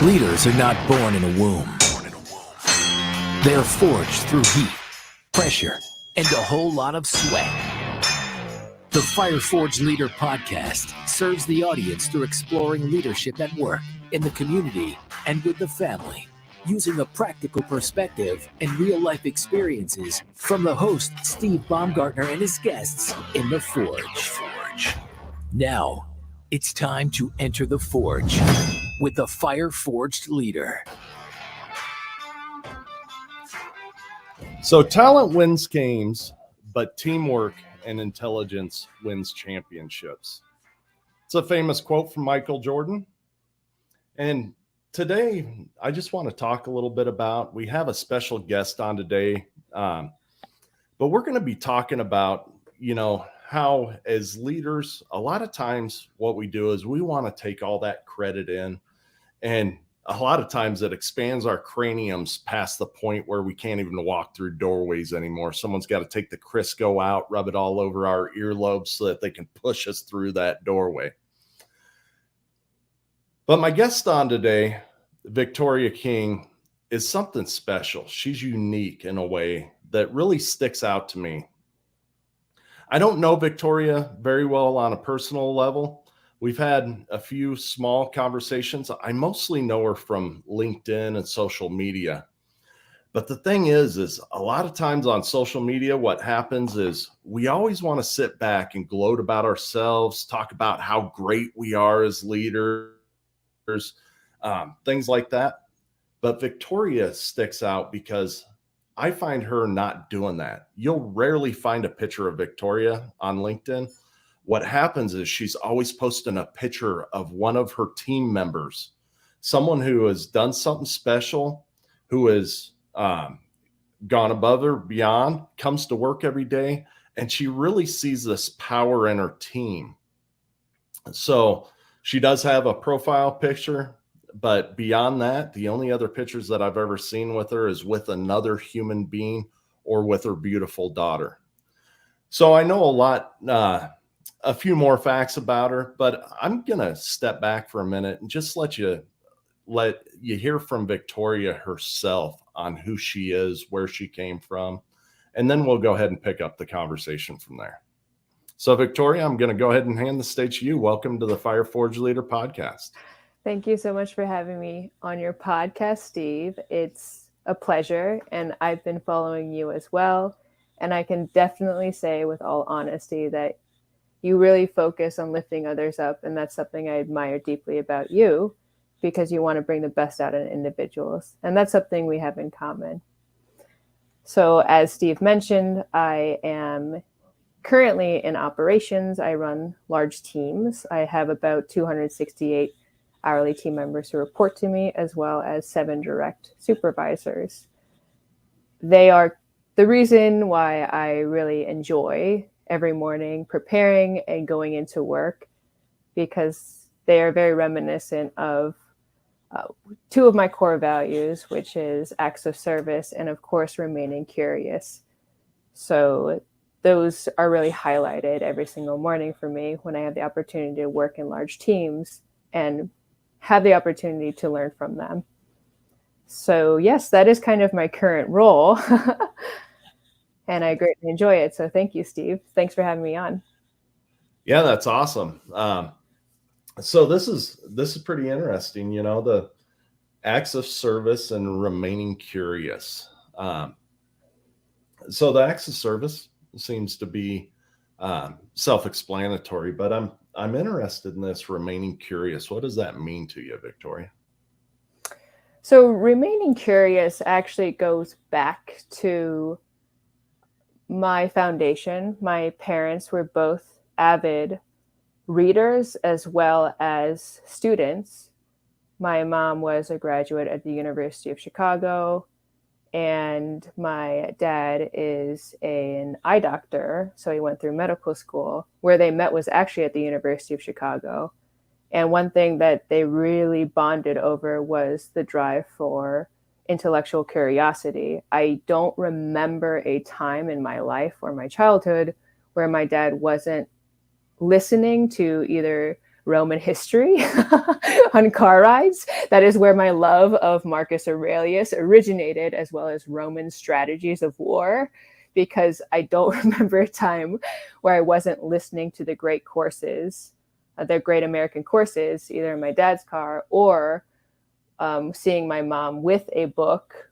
Leaders are not born in a womb. They are forged through heat, pressure, and a whole lot of sweat. The Fire Forged Leader podcast serves the audience through exploring leadership at work, in the community, and with the family, using a practical perspective and real-life experiences from the host, Steve Baumgartner, and his guests in the Forge. Now, it's time to enter the Forge with the Fire Forged Leader. So talent wins games, but teamwork and intelligence wins championships. It's a famous quote from Michael Jordan. And today, I just want to talk a little bit about, we have a special guest on today, but we're going to be talking about, how as leaders, a lot of times what we do is we want to take all that credit in, and a lot of times it expands our craniums past the point where we can't even walk through doorways anymore. Someone's got to take the Crisco out, rub it all over our earlobes so that they can push us through that doorway. But my guest on today, Victoria King, is something special. She's unique in a way that really sticks out to me. I don't know Victoria very well on a personal level. We've had a few small conversations. I mostly know her from LinkedIn and social media. But the thing is a lot of times on social media, what happens is we always want to sit back and gloat about ourselves, talk about how great we are as leaders, things like that. But Victoria sticks out because I find her not doing that. You'll rarely find a picture of Victoria on LinkedIn. What happens is she's always posting a picture of one of her team members, someone who has done something special, who has gone above or beyond, comes to work every day, and she really sees this power in her team. So she does have a profile picture, but beyond that, the only other pictures that I've ever seen with her is with another human being or with her beautiful daughter. So I know a few more facts about her, but I'm going to step back for a minute and just let you hear from Victoria herself on who she is, where she came from, and then we'll go ahead and pick up the conversation from there. So Victoria, I'm going to go ahead and hand the stage to you. Welcome to the Fire Forge Leader podcast. Thank you so much for having me on your podcast, Steve. It's a pleasure, and I've been following you as well. And I can definitely say with all honesty that you really focus on lifting others up, and that's something I admire deeply about you, because you want to bring the best out in individuals, and that's something we have in common. So as Steve mentioned, I am currently in operations. I run large teams. I have about 268 hourly team members who report to me, as well as 7 direct supervisors. They are the reason why I really enjoy every morning preparing and going into work, because they are very reminiscent of 2 of my core values, which is acts of service and, of course, remaining curious. So those are really highlighted every single morning for me when I have the opportunity to work in large teams and have the opportunity to learn from them. So yes, that is kind of my current role. And I greatly enjoy it. So thank you, Steve. Thanks for having me on. Yeah, that's awesome. So this is pretty interesting, the acts of service and remaining curious. So the acts of service seems to be self-explanatory, but I'm interested in this remaining curious. What does that mean to you, Victoria? So remaining curious actually goes back to my foundation. My parents were both avid readers as well as students. My mom was a graduate at the University of Chicago, and my dad is an eye doctor. So he went through medical school. Where they met was actually at the University of Chicago. And one thing that they really bonded over was the drive for intellectual curiosity. I don't remember a time in my life or my childhood where my dad wasn't listening to either Roman history on car rides. That is where my love of Marcus Aurelius originated, as well as Roman strategies of war, because I don't remember a time where I wasn't listening to the great courses, the great American courses, either in my dad's car or seeing my mom with a book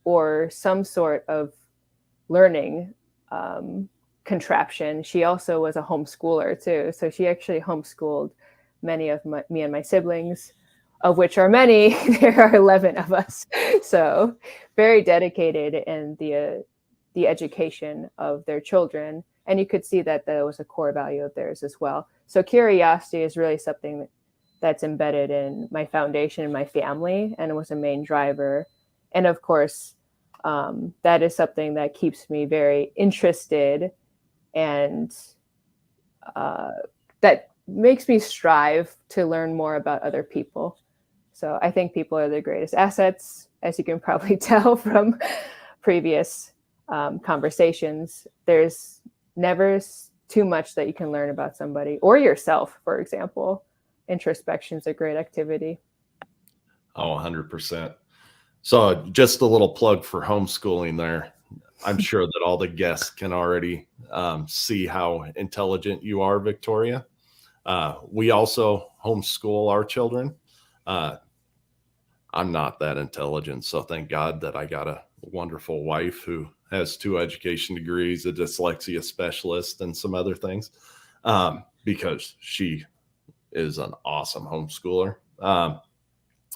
or some sort of learning contraption. She also was a homeschooler too. So she actually homeschooled many of me and my siblings, of which are many. There are 11 of us. So very dedicated in the education of their children. And you could see that that was a core value of theirs as well. So curiosity is really something that's embedded in my foundation and my family, and it was a main driver. And of course, that is something that keeps me very interested, and that makes me strive to learn more about other people. So I think people are the greatest assets, as you can probably tell from previous conversations. There's never too much that you can learn about somebody or yourself, for example. Introspection is a great activity. Oh, 100%. So just a little plug for homeschooling there. I'm sure that all the guests can already see how intelligent you are, Victoria. We also homeschool our children. I'm not that intelligent, so thank God that I got a wonderful wife who has 2 education degrees, a dyslexia specialist, and some other things, because she is an awesome homeschooler.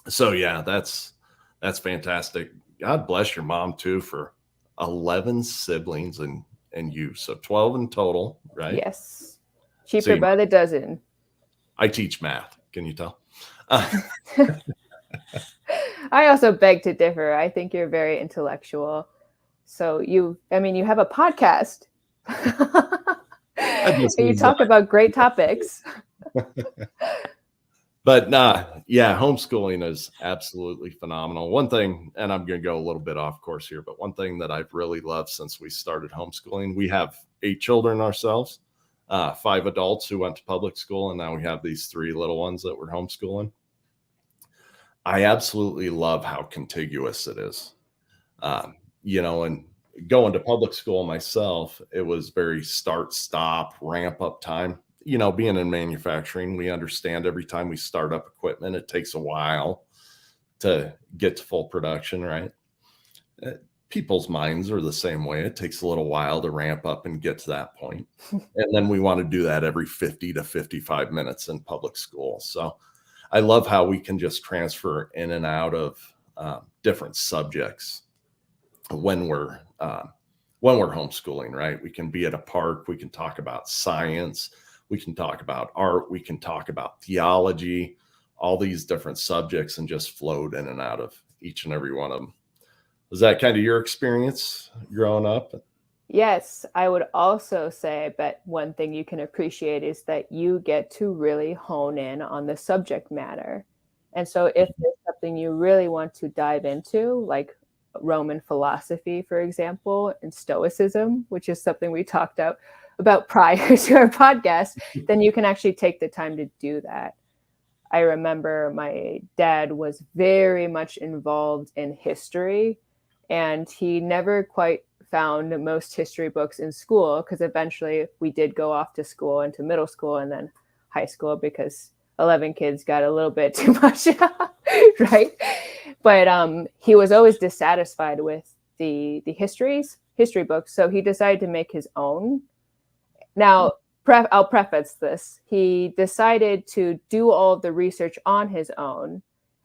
So yeah, that's fantastic. God bless your mom too for 11 siblings and you. So 12 in total, right? Yes. Cheaper by the dozen. I teach math. Can you tell? I also beg to differ. I think you're very intellectual. So you have a podcast. You talk about great topics. But yeah, homeschooling is absolutely phenomenal. One thing, and I'm going to go a little bit off course here, but one thing that I've really loved since we started homeschooling, we have 8 children ourselves, 5 adults who went to public school, and now we have these 3 little ones that we're homeschooling. I absolutely love how contiguous it is. And going to public school myself, it was very start, stop, ramp up time. Being in manufacturing, we understand every time we start up equipment, it takes a while to get to full production, right? People's minds are the same way. It takes a little while to ramp up and get to that point. And then we want to do that every 50 to 55 minutes in public school. So I love how we can just transfer in and out of different subjects when we're homeschooling, right? We can be at a park. We can talk about science. We can talk about art. We can talk about theology, all these different subjects, and just float in and out of each and every one of them. Was that kind of your experience growing up? Yes, I would also say that one thing you can appreciate is that you get to really hone in on the subject matter. And so if there's something you really want to dive into, like Roman philosophy, for example, and Stoicism, which is something we talked about prior to our podcast, then you can actually take the time to do that. I remember my dad was very much involved in history, and he never quite found most history books in school, because eventually we did go off to school, into middle school and then high school, because 11 kids got a little bit too much, right? But he was always dissatisfied with the history books, so he decided to make his own. Now, I'll preface this. He decided to do all of the research on his own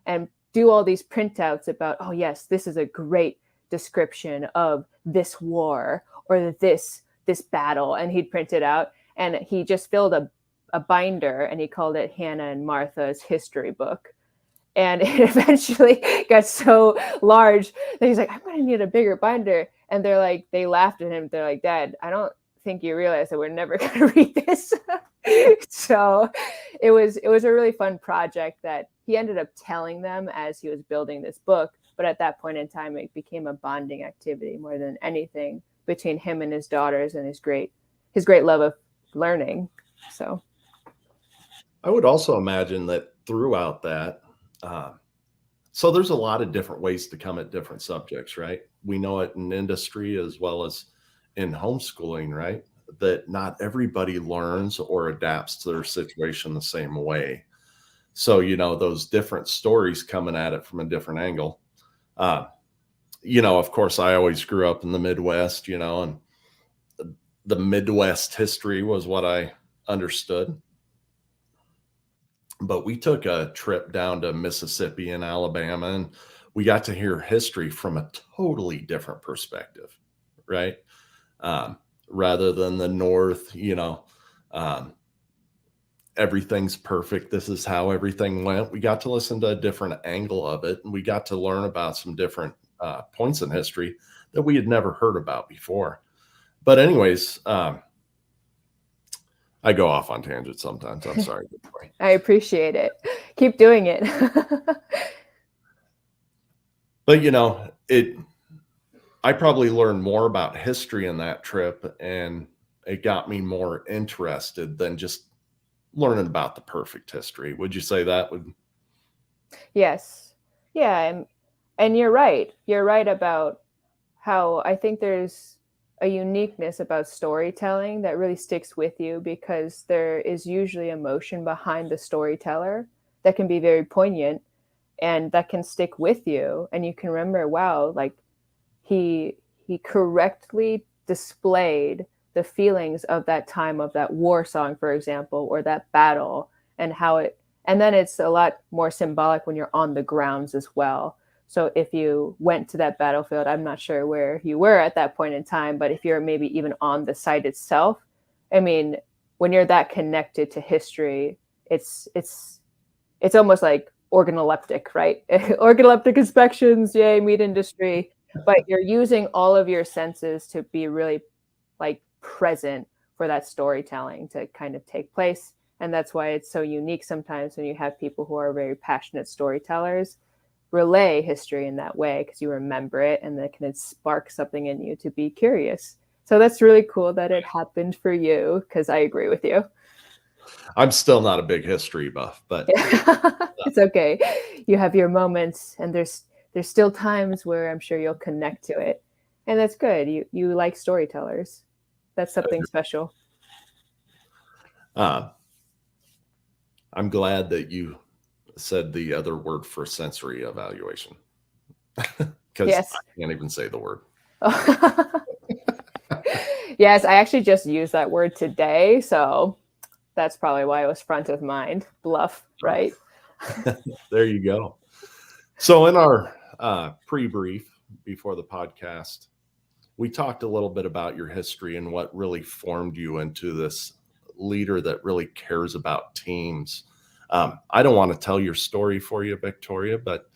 and do all these printouts about, oh yes, this is a great description of this war or this battle, and he'd print it out, and he just filled a binder, and he called it Hannah and Martha's history book. And it eventually got so large that he's like, I'm going to need a bigger binder. And they laughed at him. They're like, Dad, I don't think you realize that we're never going to read this. So it was a really fun project that he ended up telling them as he was building this book. But at that point in time, it became a bonding activity more than anything between him and his daughters, and his great love of learning. So I would also imagine that throughout that, uh, so there's a lot of different ways to come at different subjects, right? We know it in industry as well as in homeschooling, right? That not everybody learns or adapts to their situation the same way. So, those different stories coming at it from a different angle. Uh, of course, I always grew up in the Midwest, and the Midwest history was what I understood. But we took a trip down to Mississippi and Alabama, and we got to hear history from a totally different perspective, right? Um, Rather than the North, um, everything's perfect. This is how everything went. We got to listen to a different angle of it, and we got to learn about some different points in history that we had never heard about before. But, anyways, I go off on tangents sometimes. I'm sorry. I appreciate it. Keep doing it. But I probably learned more about history in that trip, and it got me more interested than just learning about the perfect history. Would you say that would? Yes. Yeah, and you're right. You're right about how I think there's a uniqueness about storytelling that really sticks with you because there is usually emotion behind the storyteller that can be very poignant and that can stick with you, and you can remember, wow, like he correctly displayed the feelings of that time, of that war song, for example, or that battle, and how it, and then it's a lot more symbolic when you're on the grounds as well. So if you went to that battlefield, I'm not sure where you were at that point in time, but if you're maybe even on the site itself, I mean, when you're that connected to history, it's almost like organoleptic, right? Organoleptic inspections, yay, meat industry. But you're using all of your senses to be really like present for that storytelling to kind of take place. And that's why it's so unique sometimes when you have people who are very passionate storytellers relay history in that way, because you remember it and that can spark something in you to be curious. So that's really cool that it happened for you, because I agree with you. I'm still not a big history buff, but It's okay. You have your moments, and there's still times where I'm sure you'll connect to it, and that's good. You like storytellers. That's something special. uh, I'm glad that you said the other word for sensory evaluation, because Yes. I can't even say the word. Yes, I actually just used that word today, so that's probably why it was front of mind. Bluff, right? There you go. So in our pre-brief before the podcast, we talked a little bit about your history and what really formed you into this leader that really cares about teams. I don't want to tell your story for you, Victoria, but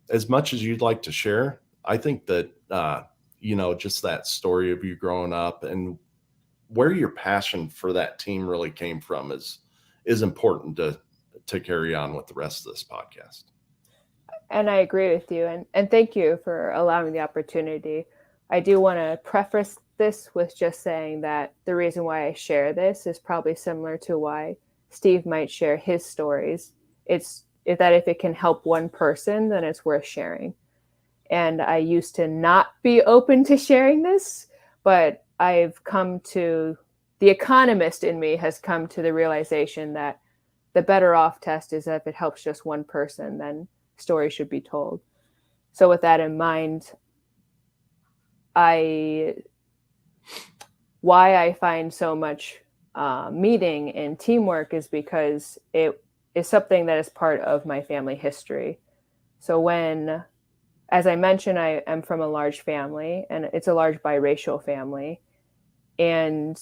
as much as you'd like to share, I think that, just that story of you growing up and where your passion for that team really came from is important to carry on with the rest of this podcast. And I agree with you. And thank you for allowing the opportunity. I do want to preface this with just saying that the reason why I share this is probably similar to why Steve might share his stories. It's that if it can help one person, then it's worth sharing. And I used to not be open to sharing this, but I've come to, the economist in me has come to the realization that the better off test is if it helps just one person, then story should be told. So with that in mind, why I find so much meeting and teamwork is because it is something that is part of my family history. So when, as I mentioned, I am from a large family, and it's a large biracial family. And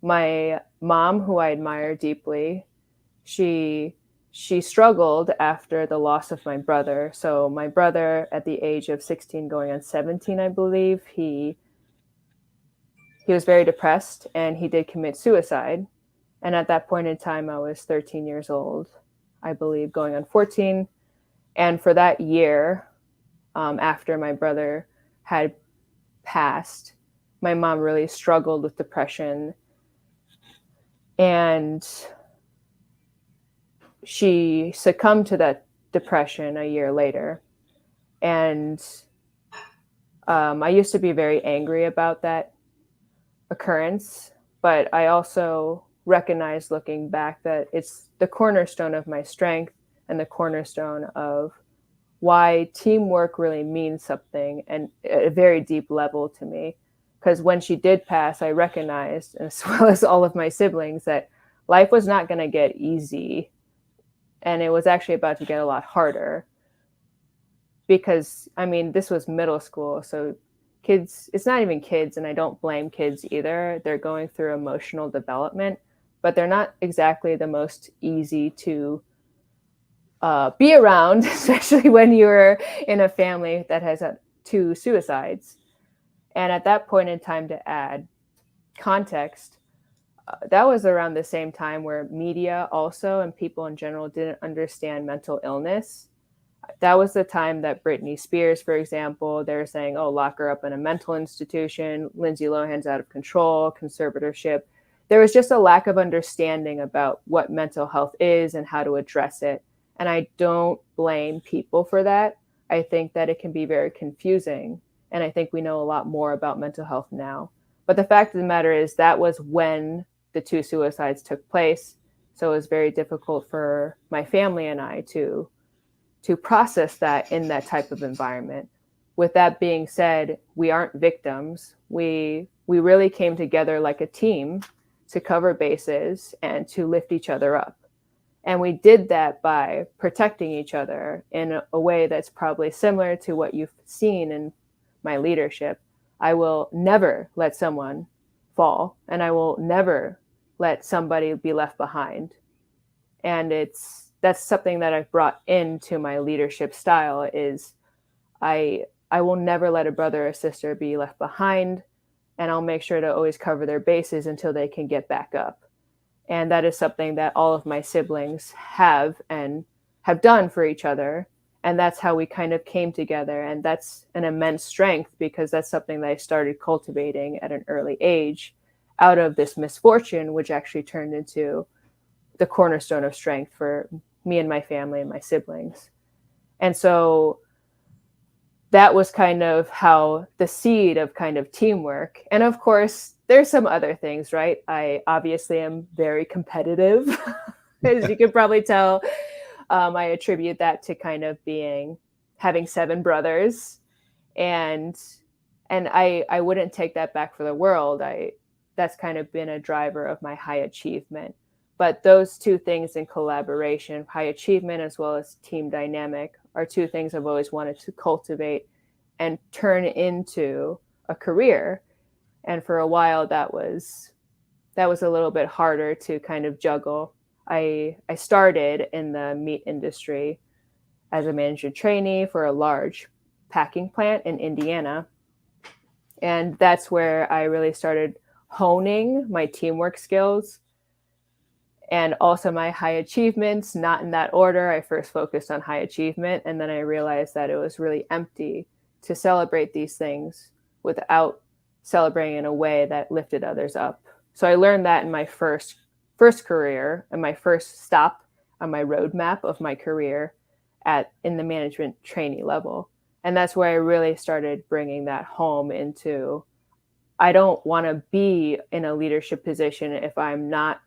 my mom, who I admire deeply, she struggled after the loss of my brother. So my brother, at the age of 16 going on 17, I believe, he was very depressed and he did commit suicide. And at that point in time, I was 13 years old, I believe, going on 14. And for that year, after my brother had passed, my mom really struggled with depression. And she succumbed to that depression a year later. And I used to be very angry about that occurrence, but I also recognize looking back that it's the cornerstone of my strength and the cornerstone of why teamwork really means something and at a very deep level to me. Because when she did pass, I recognized, as well as all of my siblings, that life was not going to get easy. And it was actually about to get a lot harder. Because, I mean, this was middle school. So kids, it's not even kids, and I don't blame kids either. They're going through emotional development, but they're not exactly the most easy to be around, especially when you're in a family that has had 2 suicides. And at that point in time, to add context, that was around the same time where media also and people in general didn't understand mental illness. That was the time that Britney Spears, for example, they're saying, oh, lock her up in a mental institution. Lindsay Lohan's out of control, conservatorship. There was just a lack of understanding about what mental health is and how to address it. And I don't blame people for that. I think that it can be very confusing. And I think we know a lot more about mental health now. But the fact of the matter is that was when the 2 suicides took place. So it was very difficult for my family and I to process that in that type of environment. With that being said, we aren't victims. We really came together like a team to cover bases and to lift each other up. And we did that by protecting each other in a way that's probably similar to what you've seen in my leadership. I will never let someone fall, and I will never let somebody be left behind. And that's something that I've brought into my leadership style is I will never let a brother or sister be left behind, and I'll make sure to always cover their bases until they can get back up. And that is something that all of my siblings have and have done for each other. And that's how we kind of came together. And that's an immense strength because that's something that I started cultivating at an early age out of this misfortune, which actually turned into the cornerstone of strength for me and my family and my siblings. And so that was kind of how the seed of kind of teamwork. And of course, there's some other things, right? I obviously am very competitive, as you can probably tell. I attribute that to kind of having 7 brothers, and I wouldn't take that back for the world. That's kind of been a driver of my high achievement. But those 2 things in collaboration, high achievement as well as team dynamic, are 2 things I've always wanted to cultivate and turn into a career. And for a while, that was a little bit harder to kind of juggle. I started in the meat industry as a manager trainee for a large packing plant in Indiana. And that's where I really started honing my teamwork skills and also my high achievements, not in that order. I first focused on high achievement, and then I realized that it was really empty to celebrate these things without celebrating in a way that lifted others up. So I learned that in my first career and my first stop on my roadmap of my career in the management trainee level. And that's where I really started bringing that home into, I don't want to be in a leadership position if I'm not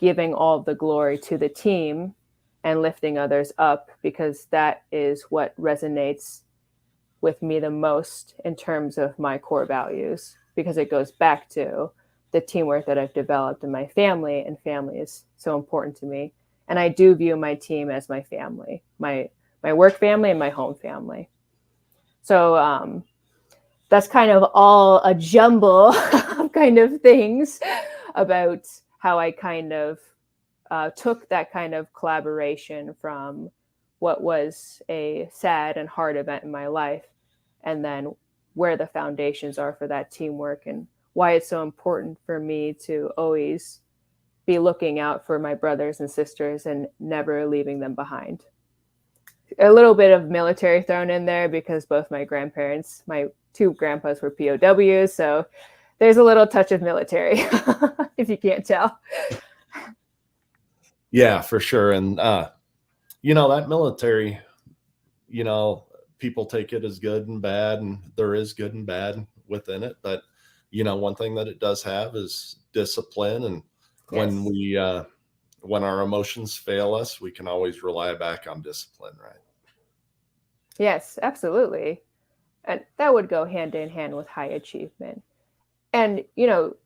giving all the glory to the team and lifting others up, because that is what resonates with me the most in terms of my core values, because it goes back to the teamwork that I've developed in my family, and family is so important to me. And I do view my team as my family, my work family and my home family. So that's kind of all a jumble of kind of things about how I kind of took that kind of collaboration from what was a sad and hard event in my life, and then where the foundations are for that teamwork and why it's so important for me to always be looking out for my brothers and sisters and never leaving them behind. A little bit of military thrown in there because both my grandparents, my 2 grandpas, were POWs. So there's a little touch of military, if you can't tell. Yeah, for sure. And, that military, people take it as good and bad, and there is good and bad within it. But, one thing that it does have is discipline. And when Yes. when our emotions fail us, we can always rely back on discipline, right? Yes, absolutely. And that would go hand in hand with high achievement. And,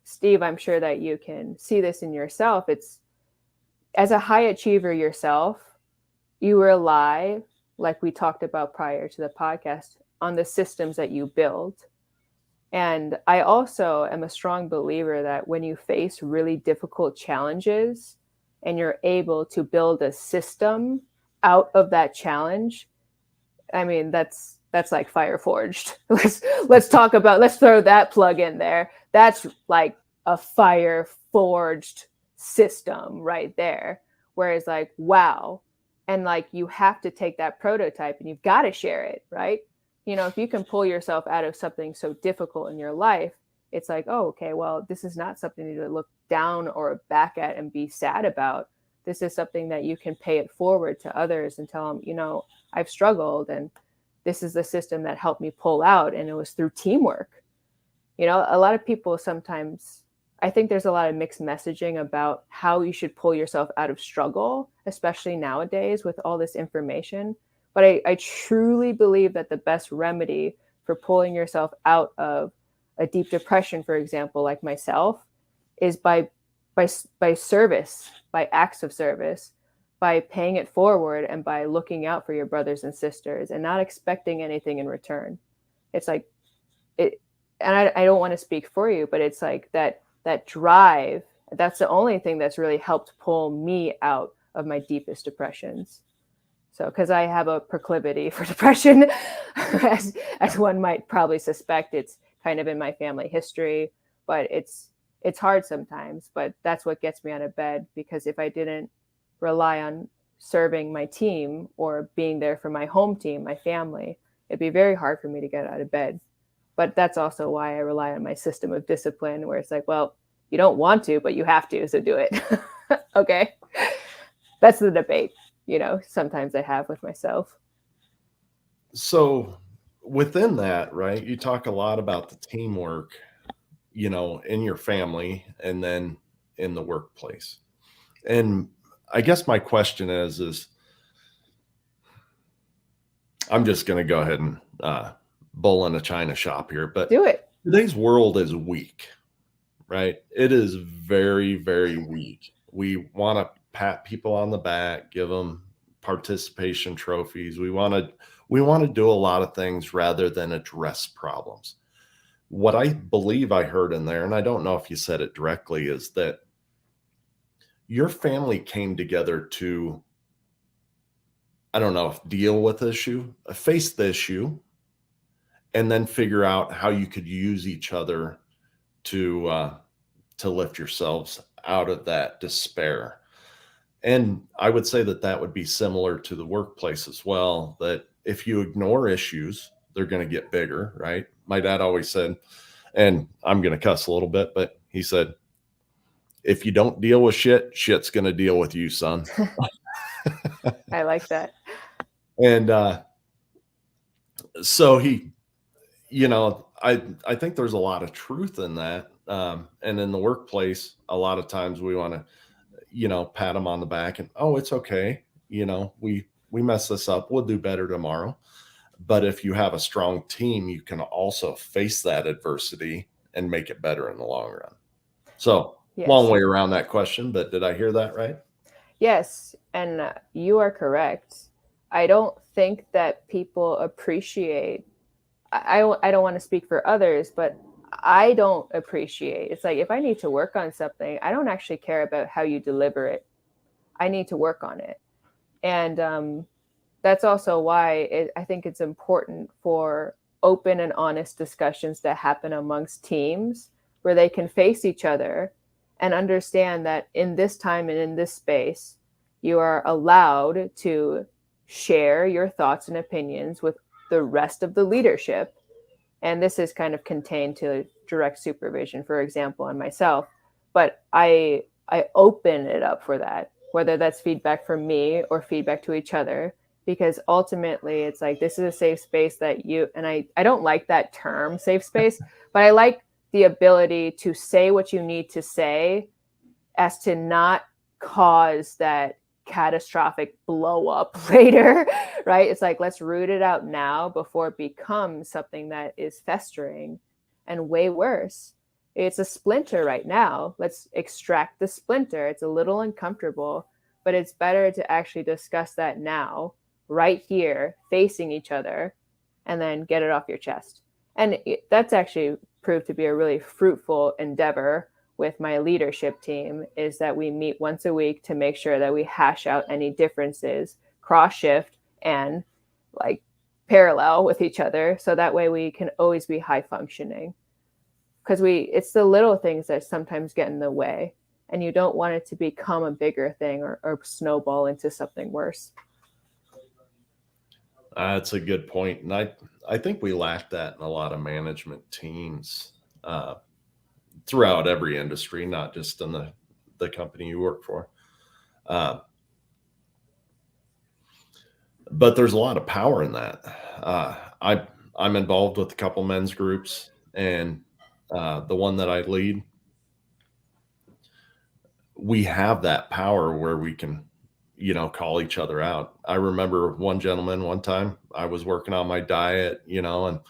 Steve, I'm sure that you can see this in yourself. It's as a high achiever yourself, you rely, like we talked about prior to the podcast, on the systems that you build. And I also am a strong believer that when you face really difficult challenges and you're able to build a system out of that challenge, I mean, that's like fire forged. Let's throw that plug in there. That's like a fire forged system right there. Whereas like, wow. And like you have to take that prototype and you've got to share it, right? If you can pull yourself out of something so difficult in your life, it's like, oh, okay, well, this is not something to look down or back at and be sad about. This is something that you can pay it forward to others and tell them, I've struggled and this is the system that helped me pull out. And it was through teamwork. A lot of people sometimes, I think there's a lot of mixed messaging about how you should pull yourself out of struggle, especially nowadays with all this information. But I truly believe that the best remedy for pulling yourself out of a deep depression, for example, like myself, is by service, by acts of service, by paying it forward and by looking out for your brothers and sisters and not expecting anything in return. It's like it, and I don't want to speak for you, but it's like that drive. That's the only thing that's really helped pull me out of my deepest depressions. So, because I have a proclivity for depression, as one might probably suspect, it's kind of in my family history, but it's hard sometimes. But that's what gets me out of bed, because if I didn't rely on serving my team or being there for my home team, my family, it'd be very hard for me to get out of bed. But that's also why I rely on my system of discipline, where it's like, well, you don't want to, but you have to, so do it. Okay. That's the debate, sometimes I have with myself. So within that, right, you talk a lot about the teamwork, in your family and then in the workplace. And I guess my question is I'm just going to go ahead and bull in a china shop here, but Do it. today's world is weak, right? It is very, very weak. We want to pat people on the back, give them participation trophies. We want to do a lot of things rather than address problems. What I believe I heard in there, and I don't know if you said it directly, is that your family came together to, I don't know if deal with the issue, face the issue, and then figure out how you could use each other to lift yourselves out of that despair. And I would say that would be similar to the workplace as well, that if you ignore issues, they're going to get bigger, right? My dad always said, and I'm going to cuss a little bit, but he said, if you don't deal with shit, shit's going to deal with you, son. I like that. And so I think there's a lot of truth in that. And in the workplace, a lot of times we want to, pat them on the back and, oh, it's okay. We messed this up. We'll do better tomorrow. But if you have a strong team, you can also face that adversity and make it better in the long run. So Yes. Long way around that question, but did I hear that right? Yes. And you are correct. I don't think that people appreciate, I don't want to speak for others, but I don't appreciate. It's like, if I need to work on something, I don't actually care about how you deliver it. I need to work on it. And that's also why I think it's important for open and honest discussions to happen amongst teams where they can face each other and understand that in this time and in this space, you are allowed to share your thoughts and opinions with the rest of the leadership. And this is kind of contained to direct supervision, for example, and myself. But I open it up for that. whether that's feedback from me or feedback to each other, because ultimately it's like, this is a safe space that you, and I don't like that term safe space, but I like the ability to say what you need to say as to not cause that catastrophic blow up later, right? It's like, let's root it out now before it becomes something that is festering and way worse. It's a splinter right now. Let's extract the splinter. It's a little uncomfortable, but it's better to actually discuss that now, right here, facing each other, and then get it off your chest. And that's actually proved to be a really fruitful endeavor with my leadership team, is that we meet once a week to make sure that we hash out any differences, cross shift, and like parallel with each other. So that way we can always be high functioning. Because it's the little things that sometimes get in the way, and you don't want it to become a bigger thing or snowball into something worse. That's a good point. And I think we lack that in a lot of management teams throughout every industry, not just in the company you work for. But there's a lot of power in that. I'm involved with a couple men's groups, and the one that I lead, we have that power where we can, call each other out. I remember one gentleman one time, I was working on my diet, and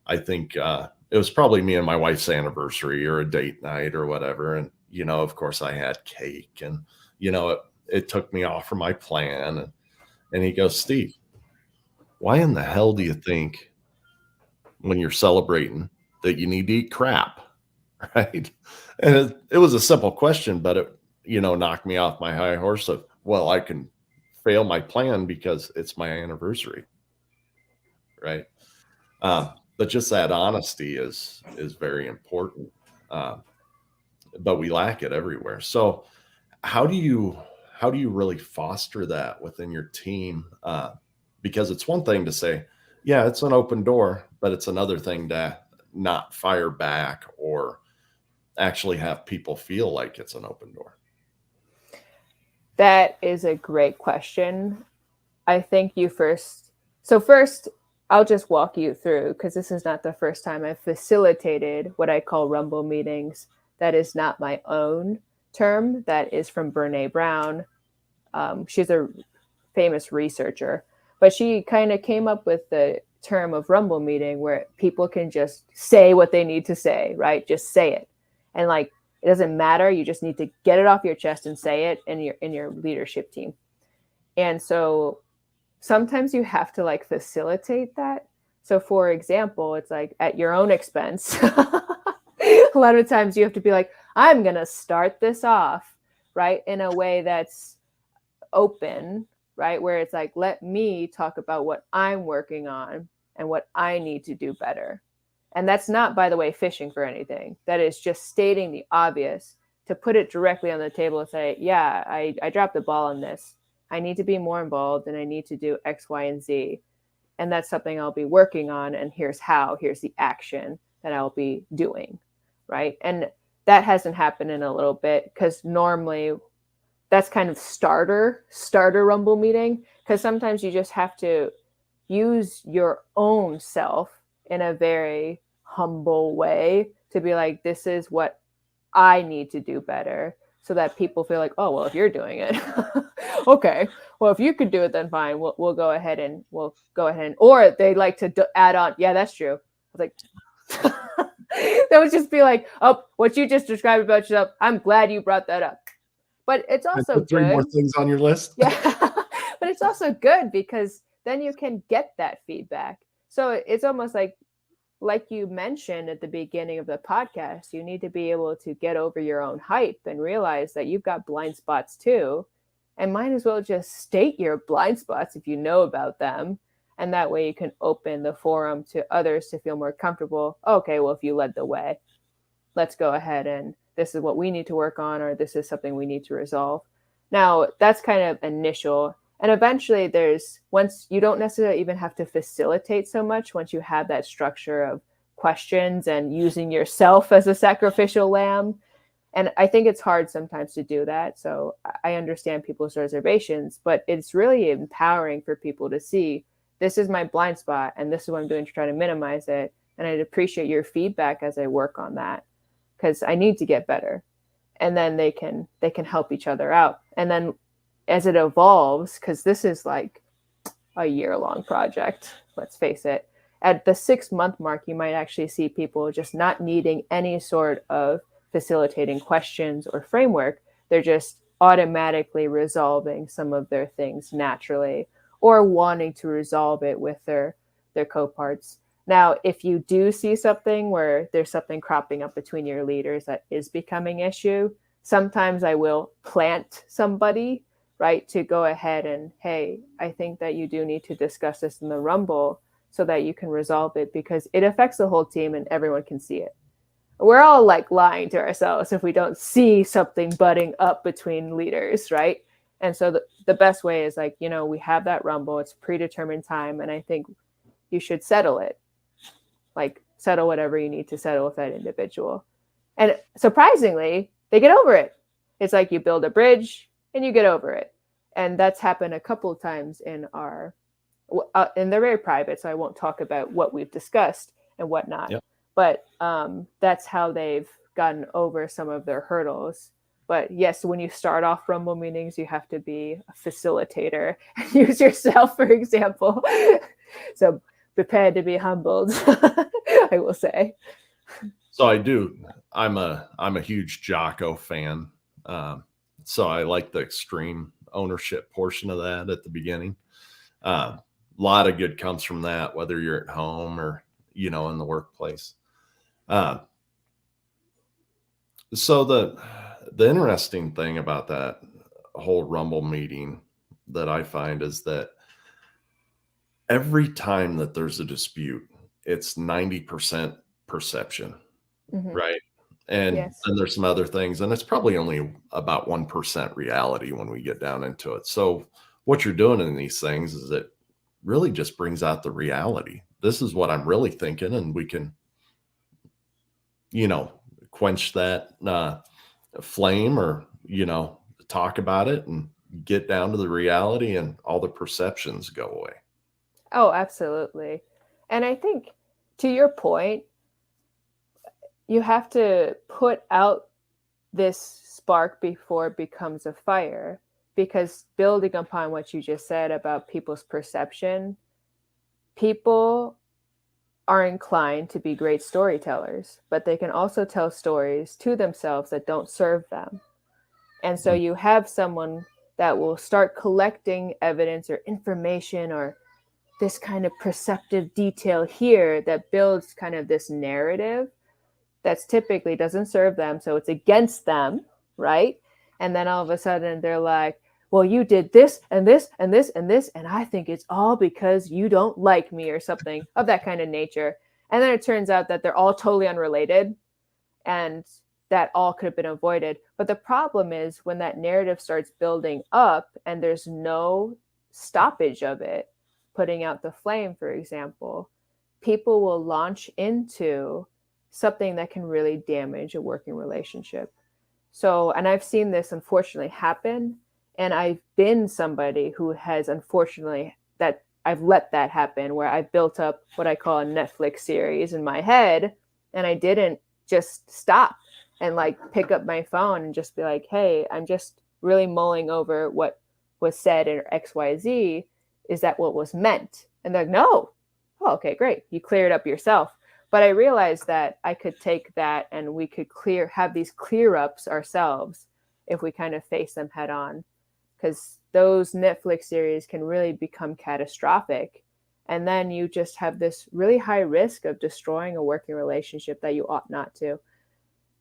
I think it was probably me and my wife's anniversary or a date night or whatever. And, of course I had cake, and, it took me off from my plan. And he goes, Steve, why in the hell do you think when you're celebrating that you need to eat crap? Right. And it was a simple question, but it, knocked me off my high horse of, well, I can fail my plan because it's my anniversary. Right. But just that honesty is very important. But we lack it everywhere. So how do you really foster that within your team? Because it's one thing to say, yeah, it's an open door, but it's another thing to not fire back or actually have people feel like it's an open door. That is a great question. I think first, I'll just walk you through, because this is not the first time I've facilitated what I call Rumble meetings. That is not my own term. That is from Brene Brown. She's a famous researcher, but she kind of came up with the term of Rumble meeting, where people can just say what they need to say, right? Just say it. And like, it doesn't matter. You just need to get it off your chest and say it in your leadership team. And so sometimes you have to like facilitate that. So for example, it's like at your own expense. A lot of times you have to be like, I'm going to start this off, right, in a way that's open, right, where it's like, let me talk about what I'm working on and what I need to do better. And that's not, by the way, fishing for anything. That is just stating the obvious, to put it directly on the table and say, yeah, I dropped the ball on this. I need to be more involved, and I need to do X, Y, and Z. And that's something I'll be working on. And here's the action that I'll be doing, right? And that hasn't happened in a little bit, because normally that's kind of starter Rumble meeting, because sometimes you just have to use your own self in a very humble way to be like, this is what I need to do better, so that people feel like, oh, well, if you're doing it, okay, well, if you could do it, then fine, we'll go ahead and or they like to add on, yeah, that's true. I was like, that would just be like, oh, what you just described about yourself, I'm glad you brought that up. But it's also three good. more things on your list. Yeah, but it's also good, because then you can get that feedback. So it's almost like you mentioned at the beginning of the podcast, you need to be able to get over your own hype and realize that you've got blind spots too, and might as well just state your blind spots if you know about them. And that way you can open the forum to others to feel more comfortable. Okay, well, if you led the way, let's go ahead, and this is what we need to work on, or this is something we need to resolve. Now, that's kind of initial. And eventually once you don't necessarily even have to facilitate so much, once you have that structure of questions and using yourself as a sacrificial lamb, And I think it's hard sometimes to do that. So I understand people's reservations, but it's really empowering for people to see this is my blind spot and this is what I'm doing to try to minimize it. And I'd appreciate your feedback as I work on that because I need to get better. And then they can help each other out. And then as it evolves, because this is like a year-long project, let's face it, at the 6-month mark, you might actually see people just not needing any sort of facilitating questions or framework. They're just automatically resolving some of their things naturally or wanting to resolve it with their co-parts. Now, if you do see something where there's something cropping up between your leaders that is becoming an issue, sometimes I will plant somebody, right, to go ahead and, hey, I think that you do need to discuss this in the Rumble so that you can resolve it because it affects the whole team and everyone can see it. We're all like lying to ourselves if we don't see something butting up between leaders, right? And so the best way is like, we have that Rumble, it's predetermined time, and I think you should settle it. Like settle whatever you need to settle with that individual. And surprisingly, they get over it. It's like you build a bridge and you get over it. And that's happened a couple of times in our, and they're very private, so I won't talk about what we've discussed and whatnot. Yep. But that's how they've gotten over some of their hurdles. But yes, when you start off Rumble meetings, you have to be a facilitator and use yourself, for example. So prepared to be humbled, I will say. So I'm a huge Jocko fan. So I like the extreme ownership portion of that at the beginning. A lot of good comes from that, whether you're at home or, in the workplace. So the interesting thing about that whole Rumble meeting that I find is that every time that there's a dispute, it's 90% perception, right? And then there's some other things, and it's probably only about 1% reality when we get down into it. So what you're doing in these things is it really just brings out the reality. This is what I'm really thinking, and we can, quench that flame or, talk about it and get down to the reality, and all the perceptions go away. Oh, absolutely. And I think to your point, you have to put out this spark before it becomes a fire, because building upon what you just said about people's perception, people are inclined to be great storytellers, but they can also tell stories to themselves that don't serve them. And so you have someone that will start collecting evidence or information or this kind of perceptive detail here that builds kind of this narrative that's typically doesn't serve them. So it's against them, right? And then all of a sudden they're like, well, you did this and this and this and this, and I think it's all because you don't like me or something of that kind of nature. And then it turns out that they're all totally unrelated and that all could have been avoided. But the problem is when that narrative starts building up and there's no stoppage of it, putting out the flame, for example, people will launch into something that can really damage a working relationship. So, and I've seen this unfortunately happen. And I've been somebody who has unfortunately that I've let that happen, where I've built up what I call a Netflix series in my head. And I didn't just stop and like pick up my phone and just be like, hey, I'm just really mulling over what was said in XYZ. Is that what was meant? And they're like, no. Oh, okay, great. You cleared up yourself. But I realized that I could take that and we could have these clear ups ourselves if we kind of face them head on. Because those Netflix series can really become catastrophic. And then you just have this really high risk of destroying a working relationship that you ought not to.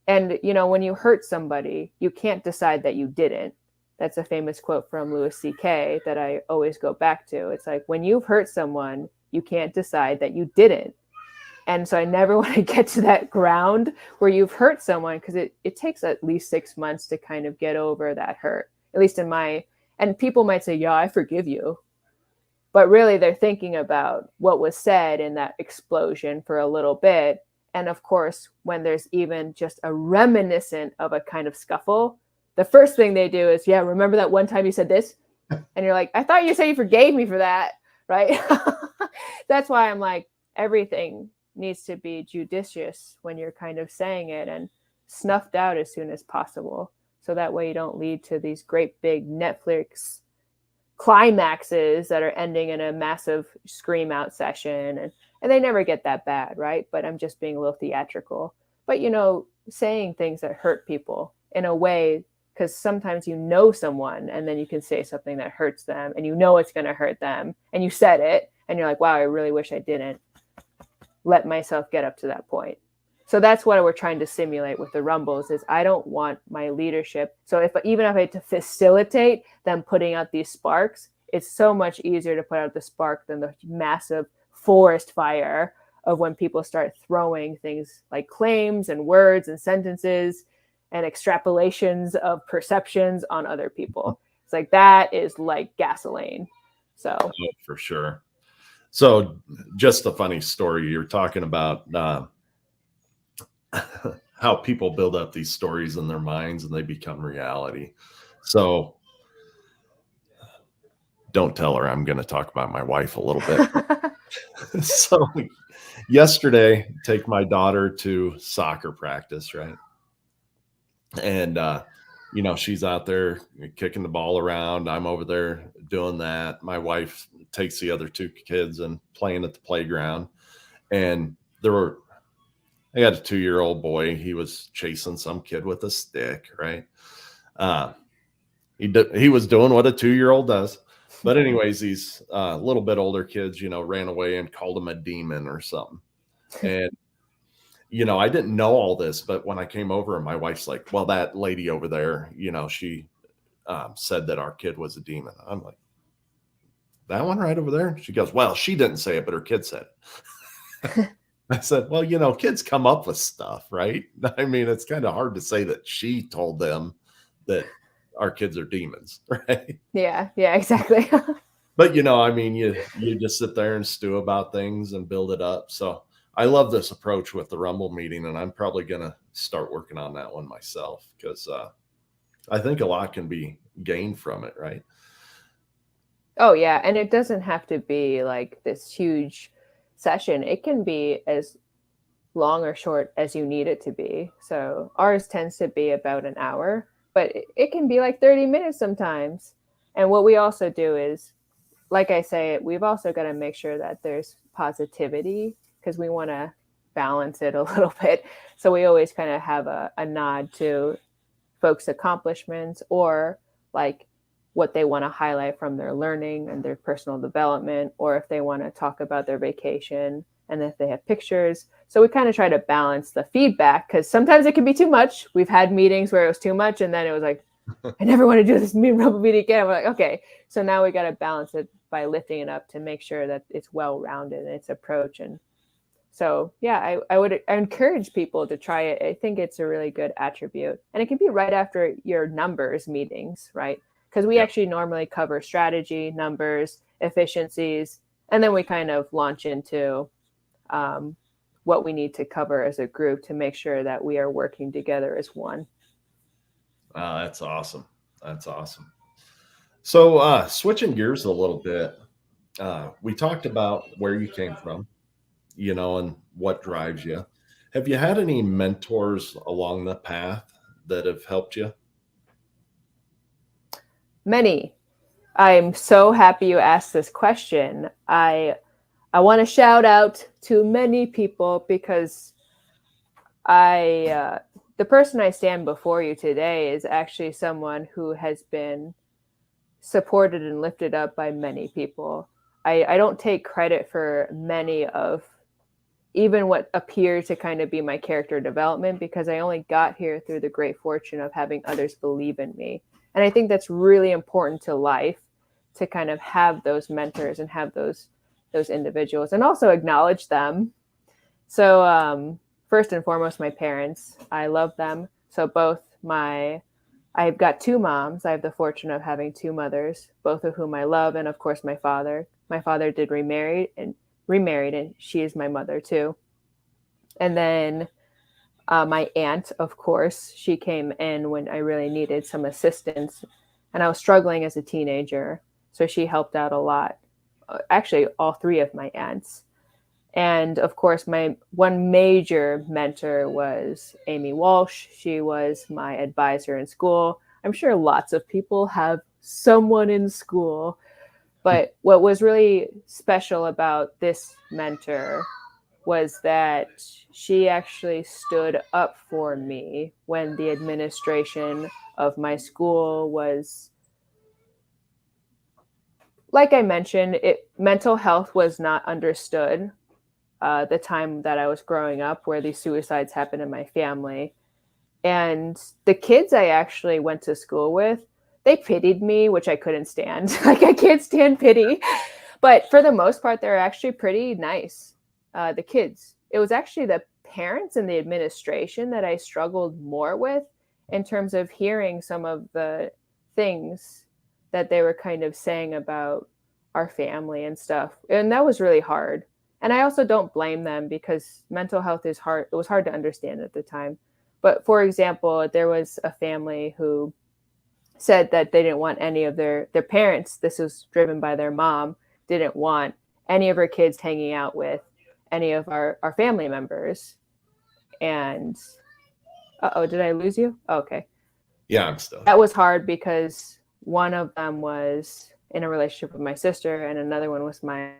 And, when you hurt somebody, you can't decide that you didn't. That's a famous quote from Louis C.K. that I always go back to. It's like, when you've hurt someone, you can't decide that you didn't. And so I never want to get to that ground where you've hurt someone, because it takes at least 6 months to kind of get over that hurt, at least and people might say, yeah, I forgive you. But really they're thinking about what was said in that explosion for a little bit. And of course, when there's even just a reminiscent of a kind of scuffle, the first thing they do is, yeah, remember that one time you said this? And you're like, I thought you said you forgave me for that, right? That's why I'm like, everything needs to be judicious when you're kind of saying it and snuffed out as soon as possible. So that way you don't lead to these great big Netflix climaxes that are ending in a massive scream out session. And they never get that bad, right? But I'm just being a little theatrical. But, saying things that hurt people in a way, because sometimes someone and then you can say something that hurts them and it's going to hurt them. And you said it and you're like, wow, I really wish I didn't let myself get up to that point. So that's what we're trying to simulate with the Rumbles is I don't want my leadership. So even if I had to facilitate them putting out these sparks, it's so much easier to put out the spark than the massive forest fire of when people start throwing things like claims and words and sentences and extrapolations of perceptions on other people. It's like that is like gasoline. So for sure. So just a funny story. You're talking about how people build up these stories in their minds and they become reality. So don't tell her I'm going to talk about my wife a little bit. So yesterday, take my daughter to soccer practice, right? And, she's out there kicking the ball around. I'm over there doing that. My wife takes the other two kids and playing at the playground. And I got a 2-year-old boy. He was chasing some kid with a stick, right? He was doing what a 2-year-old does. But anyways, these little bit older kids, ran away and called him a demon or something. And, I didn't know all this, but when I came over and my wife's like, well, that lady over there, she said that our kid was a demon. I'm like, that one right over there? She goes, well, she didn't say it, but her kid said it. I said, well, kids come up with stuff, right? I mean, it's kind of hard to say that she told them that our kids are demons, right? Yeah, exactly. But, I mean, you just sit there and stew about things and build it up. So I love this approach with the Rumble meeting, and I'm probably going to start working on that one myself because I think a lot can be gained from it, right? Oh, yeah. And it doesn't have to be like this huge session. It can be as long or short as you need it to be. So ours tends to be about an hour, but it can be like 30 minutes sometimes. And what we also do is, like I say, we've also got to make sure that there's positivity because we want to balance it a little bit. So we always kind of have a nod to folks' accomplishments or like what they want to highlight from their learning and their personal development, or if they want to talk about their vacation and if they have pictures. So we kind of try to balance the feedback because sometimes it can be too much. We've had meetings where it was too much and then it was like, I never want to do this Rumble meeting again. We're like, okay, so now we got to balance it by lifting it up to make sure that it's well-rounded in its approach. And so, yeah, I encourage people to try it. I think it's a really good attribute. And it can be right after your numbers meetings, right? Because we actually normally cover strategy, numbers, efficiencies, and then we kind of launch into what we need to cover as a group to make sure that we are working together as one. That's awesome. That's awesome. So switching gears a little bit, we talked about where you came from, and what drives you. Have you had any mentors along the path that have helped you? Many. I'm so happy you asked this question. I want to shout out to many people because the person I stand before you today is actually someone who has been supported and lifted up by many people. I don't take credit for many of even what appears to kind of be my character development because I only got here through the great fortune of having others believe in me. And I think that's really important to life to kind of have those mentors and have those individuals and also acknowledge them. So first and foremost, my parents, I love them. So I've got two moms. I have the fortune of having two mothers, both of whom I love. And of course, my father. My father did remarried and she is my mother too. And then my aunt, of course, she came in when I really needed some assistance, and I was struggling as a teenager. So she helped out a lot. Actually, all three of my aunts. And of course, my one major mentor was Amy Walsh. She was my advisor in school. I'm sure lots of people have someone in school. But what was really special about this mentor was that she actually stood up for me when the administration of my school was, like I mentioned, mental health was not understood the time that I was growing up, where these suicides happened in my family. And the kids I actually went to school with, they pitied me, which I couldn't stand. Like, I can't stand pity. But for the most part, they're actually pretty nice, the kids. It was actually the parents and the administration that I struggled more with, in terms of hearing some of the things that they were kind of saying about our family and stuff. And that was really hard. And I also don't blame them, because mental health is hard. It was hard to understand at the time. But for example, there was a family who said that they didn't want any of their parents, this was driven by their mom, didn't want any of her kids hanging out with any of our family members. And did I lose you? Oh, okay. Yeah, I'm still. That was hard, because one of them was in a relationship with my sister, and another one was my.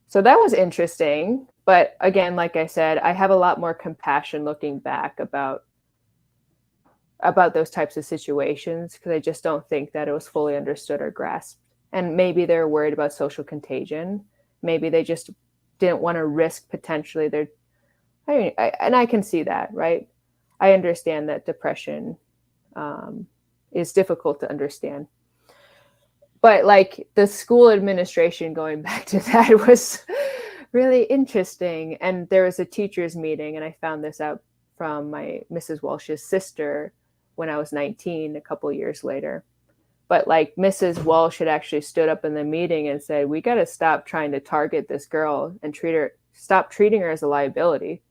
So that was interesting. But again, like I said, I have a lot more compassion looking back about those types of situations, because I just don't think that it was fully understood or grasped. And maybe they're worried about social contagion. Maybe they just didn't want to risk potentially their. And I can see that, right? I understand that depression is difficult to understand. But like the school administration, going back to that, was really interesting. And there was a teachers meeting, and I found this out from my Mrs. Walsh's sister when I was 19, a couple of years later. But like Mrs. Walsh had actually stood up in the meeting and said, we got to stop trying to target this girl and stop treating her as a liability.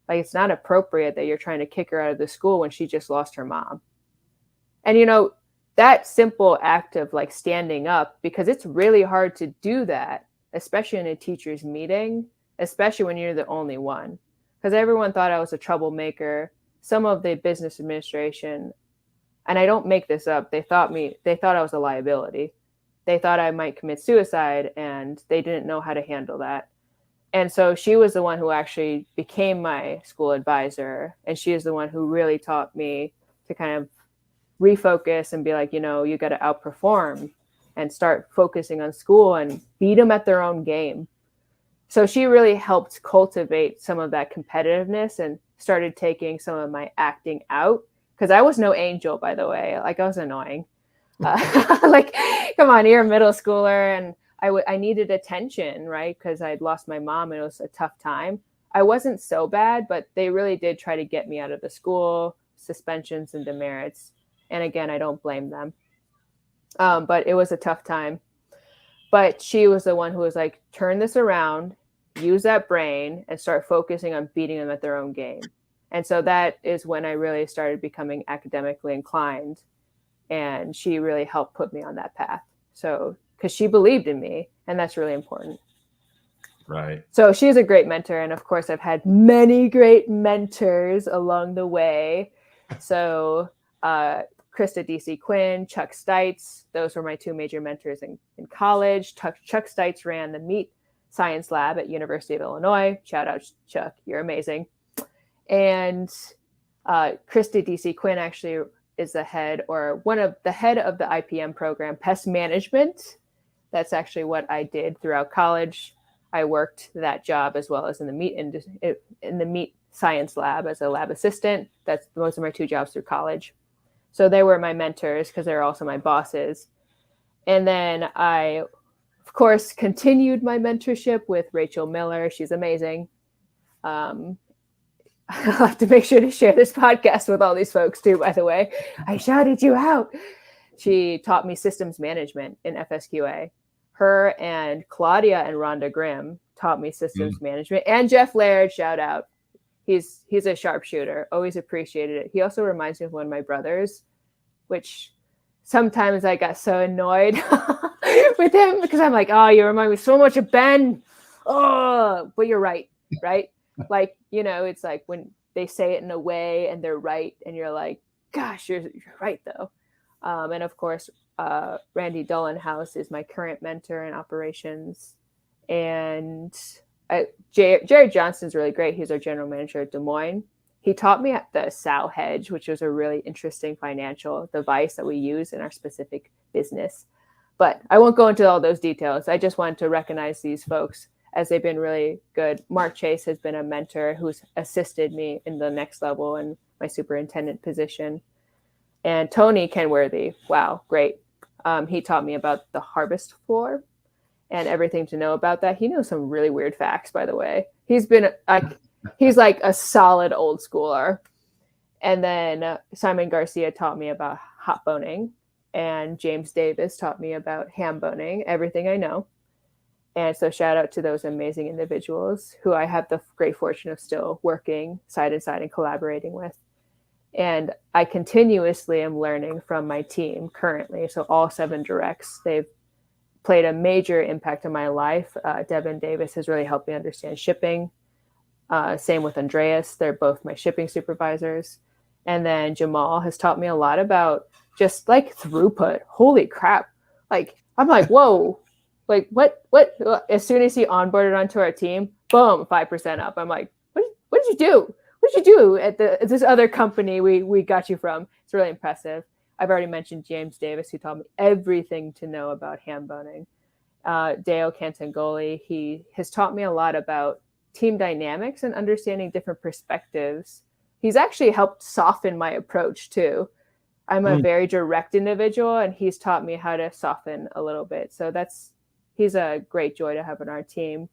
Like, it's not appropriate that you're trying to kick her out of the school when she just lost her mom. And, you know, that simple act of like standing up, because it's really hard to do that, especially in a teacher's meeting, especially when you're the only one. Because everyone thought I was a troublemaker. Some of the business administration, and I don't make this up, they thought I was a liability. They thought I might commit suicide, and they didn't know how to handle that. And so she was the one who actually became my school advisor. And she is the one who really taught me to kind of refocus and be like, you know, you got to outperform and start focusing on school and beat them at their own game. So she really helped cultivate some of that competitiveness and started taking some of my acting out, because I was no angel, by the way. Like, I was annoying. Like, come on, you're a middle schooler, and I needed attention, right? Because I'd lost my mom, and it was a tough time. I wasn't so bad, but they really did try to get me out of the school, suspensions and demerits. And again, I don't blame them. But it was a tough time. But she was the one who was like, turn this around, use that brain, and start focusing on beating them at their own game. And so that is when I really started becoming academically inclined. And she really helped put me on that path. So, because she believed in me, and that's really important. Right. So she's a great mentor. And of course, I've had many great mentors along the way. So Krista D.C. Quinn, Chuck Stites, those were my two major mentors in college. Chuck Stites ran the meat science lab at University of Illinois. Shout out, Chuck, you're amazing. And Krista D.C. Quinn actually is the head of the IPM program, pest management. That's actually what I did throughout college. I worked that job as well as in the meat science lab as a lab assistant. That's most of my two jobs through college. So they were my mentors, because they're also my bosses. And then I, of course, continued my mentorship with Rachel Miller. She's amazing. I'll have to make sure to share this podcast with all these folks too, by the way. I shouted you out. She taught me systems management in FSQA. her and Claudia and Rhonda Grimm taught me systems management, and Jeff Laird, shout out. He's a sharpshooter. Always appreciated it. He also reminds me of one of my brothers, which sometimes I got so annoyed with him because I'm like, oh, you remind me so much of Ben. Oh, but you're right? Like, you know, it's like when they say it in a way and they're right, and you're like, gosh, you're right though. And of course, Randy Dullenhouse is my current mentor in operations, and Jared Johnston's really great. He's our general manager at Des Moines. He taught me at the Sow Hedge, which was a really interesting financial device that we use in our specific business. But I won't go into all those details. I just wanted to recognize these folks as they've been really good. Mark Chase has been a mentor who's assisted me in the next level in my superintendent position. And Tony Kenworthy, wow, great. He taught me about the harvest floor and everything to know about that. He knows some really weird facts, by the way. He's like a solid old schooler. And then Simon Garcia taught me about hot boning, and James Davis taught me about ham boning, everything I know. And so shout out to those amazing individuals who I have the great fortune of still working side by side and collaborating with. And I continuously am learning from my team currently. So all 7 directs, they've played a major impact on my life. Devin Davis has really helped me understand shipping. Same with Andreas. They're both my shipping supervisors. And then Jamal has taught me a lot about just like throughput. Holy crap. Like, I'm like, whoa, like what, as soon as he onboarded onto our team, boom, 5% up. I'm like, what did you do? What did you do at this other company we got you from? It's really impressive. I've already mentioned James Davis, who taught me everything to know about ham boning. Dale Cantangoli, he has taught me a lot about team dynamics and understanding different perspectives. He's actually helped soften my approach too. I'm a very direct individual, and he's taught me how to soften a little bit. So he's a great joy to have on our team.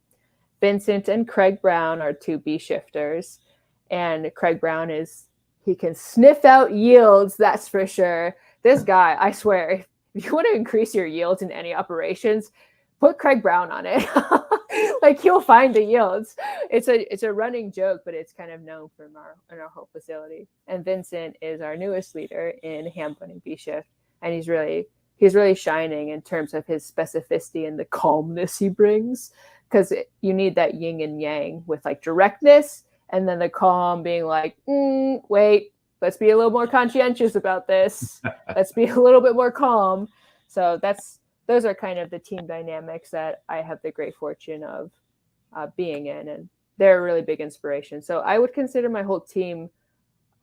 Vincent and Craig Brown are 2 B shifters, and Craig Brown he can sniff out yields, that's for sure. This guy, I swear, if you want to increase your yields in any operations, put Craig Brown on it. Like, he'll find the yields. It's a running joke, but it's kind of known in our whole facility. And Vincent is our newest leader in ham boning B shift, and he's really shining in terms of his specificity and the calmness he brings, because you need that yin and yang with like directness, and then the calm being like, wait, let's be a little more conscientious about this. Let's be a little bit more calm. So those are kind of the team dynamics that I have the great fortune of being in, and they're a really big inspiration. So I would consider my whole team,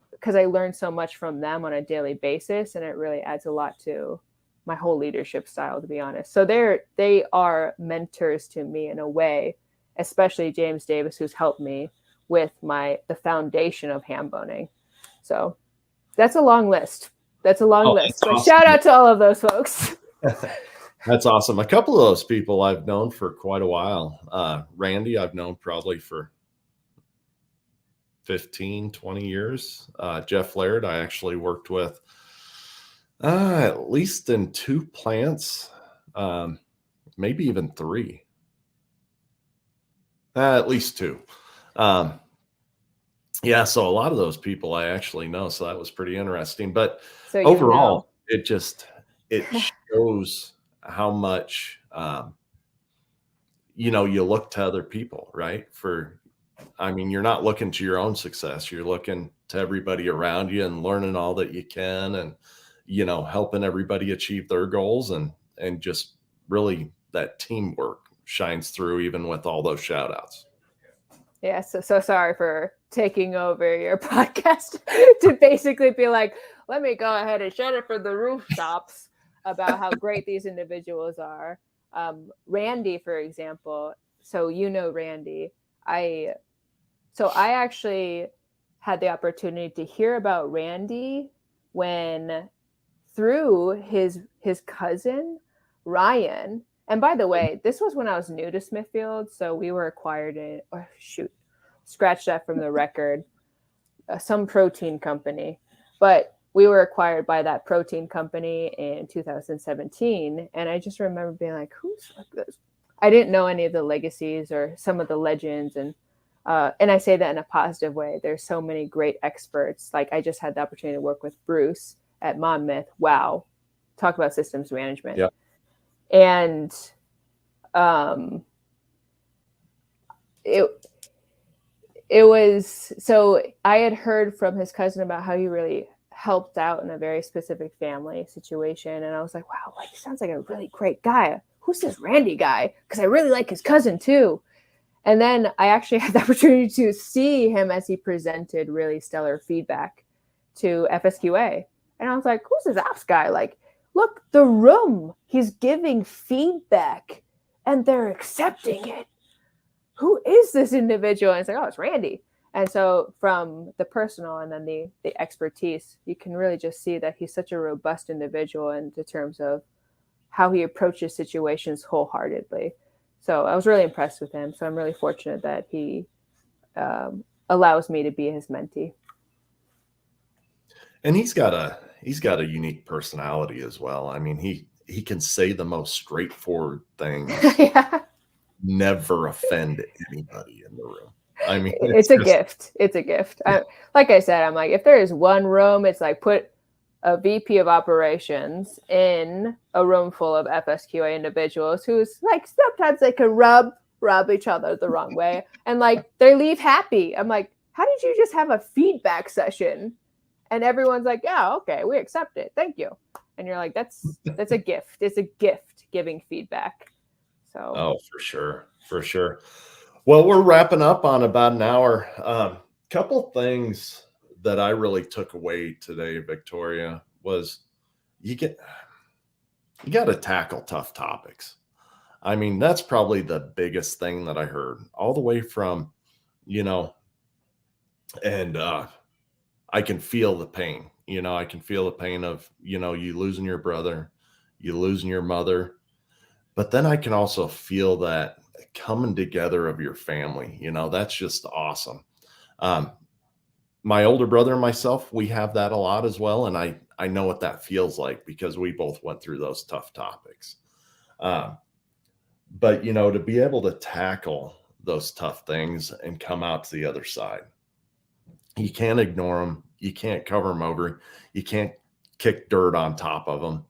because I learn so much from them on a daily basis, and it really adds a lot to my whole leadership style, to be honest. So they are mentors to me in a way, especially James Davis, who's helped me with the foundation of ham boning. So that's a long list. But awesome. Shout out to all of those folks. That's awesome. A couple of those people I've known for quite a while. Randy, I've known probably for 15, 20 years. Jeff Laird, I actually worked with at least in 2 plants, maybe even 3. At least 2. Yeah, so a lot of those people I actually know, so that was pretty interesting. But so overall, it shows how much you look to other people, right? You're not looking to your own success. You're looking to everybody around you and learning all that you can, and helping everybody achieve their goals, and just really that teamwork shines through even with all those shout outs. Yeah, so sorry for taking over your podcast to basically be like, let me go ahead and shout it for the rooftops about how great these individuals are. Randy, for example, so Randy, I actually had the opportunity to hear about Randy through his cousin, Ryan. And by the way, this was when I was new to Smithfield, so we were acquired scratch that from the record, some protein company. But we were acquired by that protein company in 2017. And I just remember being like, who's like this? I didn't know any of the legacies or some of the legends. And I say that in a positive way. There's so many great experts. Like I just had the opportunity to work with Bruce at Monmouth. Wow. Talk about systems management. Yep. And it was, so I had heard from his cousin about how he really helped out in a very specific family situation. And I was like, wow, like, he sounds like a really great guy. Who's this Randy guy? Because I really like his cousin too. And then I actually had the opportunity to see him as he presented really stellar feedback to FSQA. And I was like, who's this ops guy? Like, look, the room, he's giving feedback and they're accepting it. Who is this individual? And it's like, oh, it's Randy. And so from the personal and then the expertise, you can really just see that he's such a robust individual in terms of how he approaches situations wholeheartedly. So I was really impressed with him. So I'm really fortunate that he allows me to be his mentee. And he's got a unique personality as well. I mean, he can say the most straightforward things. Yeah. Never offend anybody in the room. I mean, it's a gift. It's a gift. Like I said, I'm like, if there is one room, it's like put a VP of operations in a room full of FSQA individuals who's like, sometimes they can rub each other the wrong way. And like, they leave happy. I'm like, how did you just have a feedback session? And everyone's like, yeah, okay, we accept it. Thank you. And you're like, that's a gift. It's a gift giving feedback. So. Oh, for sure. For sure. Well, we're wrapping up on about an hour. Couple things that I really took away today, Victoria, was you got to tackle tough topics. I mean, that's probably the biggest thing that I heard all the way from, and I can feel the pain, I can feel the pain of, you losing your brother, you losing your mother. But then I can also feel that coming together of your family, that's just awesome. My older brother and myself, we have that a lot as well. And I know what that feels like because we both went through those tough topics. But, to be able to tackle those tough things and come out to the other side, you can't ignore them. You can't cover them over. You can't kick dirt on top of them.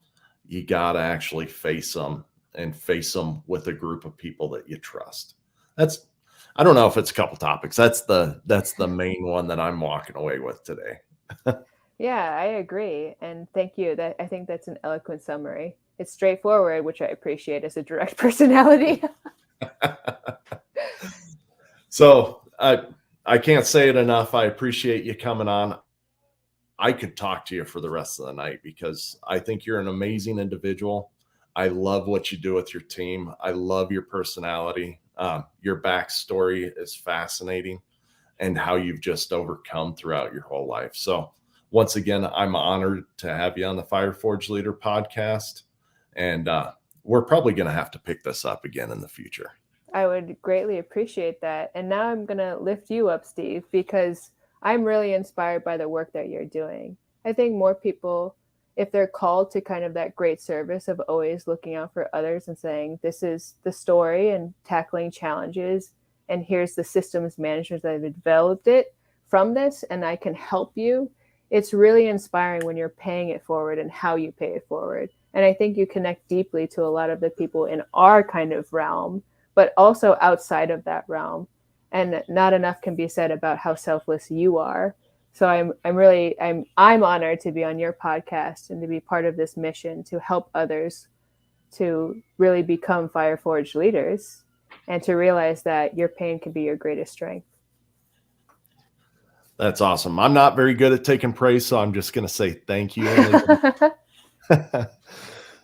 You got to actually face them. And face them with a group of people that you trust. I don't know if it's a couple topics. That's the main one that I'm walking away with today. Yeah, I agree. And thank you. I think that's an eloquent summary. It's straightforward, which I appreciate as a direct personality. So I can't say it enough. I appreciate you coming on. I could talk to you for the rest of the night because I think you're an amazing individual. I love what you do with your team. I love your personality. Your backstory is fascinating and how you've just overcome throughout your whole life. So once again, I'm honored to have you on the Fireforge Leader podcast. And we're probably going to have to pick this up again in the future. I would greatly appreciate that. And now I'm going to lift you up, Steve, because I'm really inspired by the work that you're doing. I think more people, if they're called to kind of that great service of always looking out for others and saying, this is the story and tackling challenges, and here's the systems management that have developed it from this, and I can help you. It's really inspiring when you're paying it forward and how you pay it forward. And I think you connect deeply to a lot of the people in our kind of realm, but also outside of that realm. And not enough can be said about how selfless you are. So I'm honored to be on your podcast and to be part of this mission to help others to really become Fireforge leaders and to realize that your pain can be your greatest strength. That's awesome. I'm not very good at taking praise, so I'm just going to say thank you.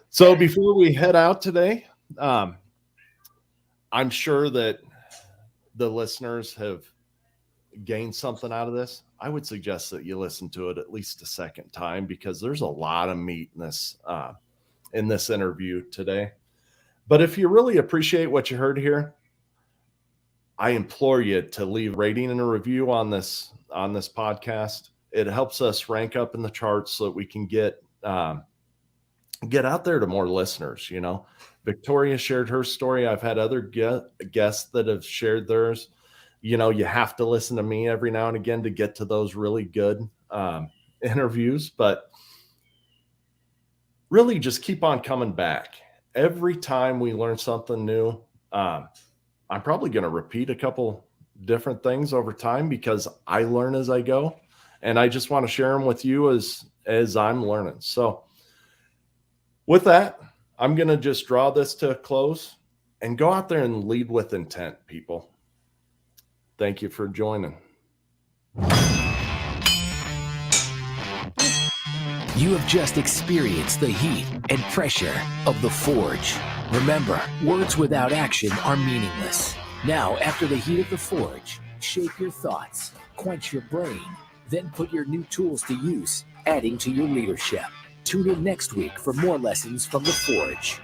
So before we head out today, I'm sure that the listeners have gained something out of this. I would suggest that you listen to it at least a second time because there's a lot of meat in this interview today. But if you really appreciate what you heard here, I implore you to leave a rating and a review on this podcast It helps us rank up in the charts so that we can get out there to more listeners. You know, Victoria shared her story. I've had other guests that have shared theirs. You know, you have to listen to me every now and again to get to those really good interviews, but really just keep on coming back. Every time we learn something new, I'm probably going to repeat a couple different things over time because I learn as I go, and I just want to share them with you as I'm learning. So with that, I'm going to just draw this to a close and go out there and lead with intent, people. Thank you for joining. You have just experienced the heat and pressure of the forge. Remember, words without action are meaningless. Now, after the heat of the forge, shape your thoughts, quench your brain, then put your new tools to use, adding to your leadership. Tune in next week for more lessons from the forge.